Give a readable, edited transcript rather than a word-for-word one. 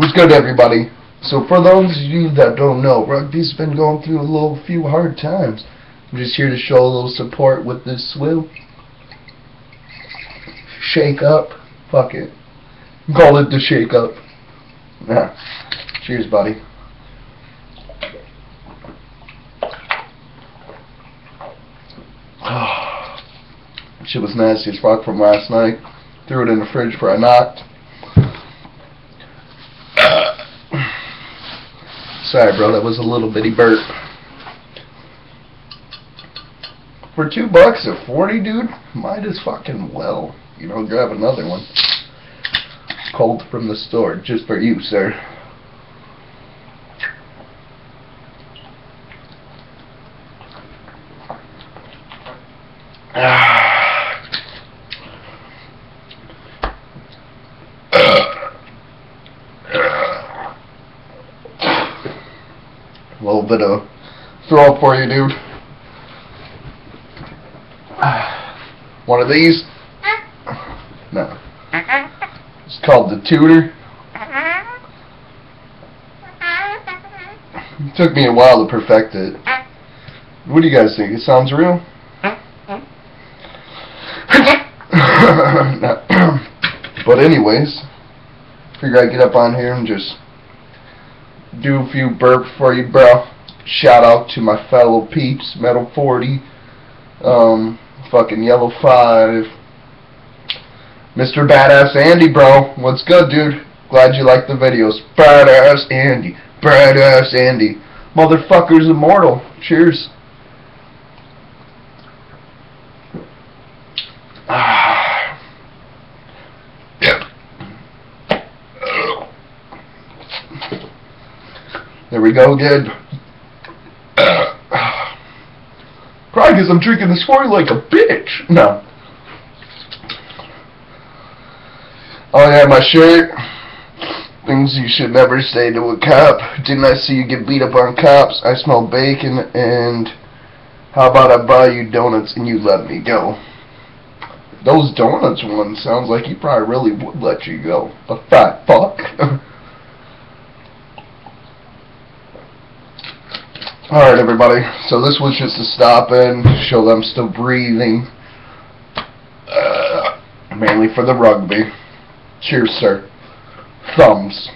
What's good, everybody? So for those of you that don't know, rugby's been going through a few hard times. I'm just here to show a little support with this swill. Shake up. Fuck it. Call it the shake up. Nah. Cheers, buddy. Shit was nasty as fuck from last night. Threw it in the fridge for a knocked. Sorry, bro, that was a little bitty burp. For $2 at 40, dude, might as fucking well, grab another one. Cold from the store, just for you, sir. A little bit of throw up for you, dude. One of these? No. It's called the Tutor. It took me a while to perfect it. What do you guys think? It sounds real? But anyways, figure I'd get up on here and just do a few burps for you, bro. Shout out to my fellow peeps, Metal 40, fucking Yellow 5, Mr. Badass Andy, bro. What's good, dude? Glad you like the videos. Badass Andy. Badass Andy. Motherfucker's immortal. Cheers. There we go again. Probably because I'm drinking this for you like a bitch. No. Oh yeah, my shirt. Things you should never say to a cop. Didn't I see you get beat up on cops? I smell bacon, and how about I buy you donuts and you let me go? Those donuts one sounds like he probably really would let you go. The fat fuck. Alright, everybody, so this was just to stop and show them still breathing, mainly for the rugby. Cheers, sir. Thumbs.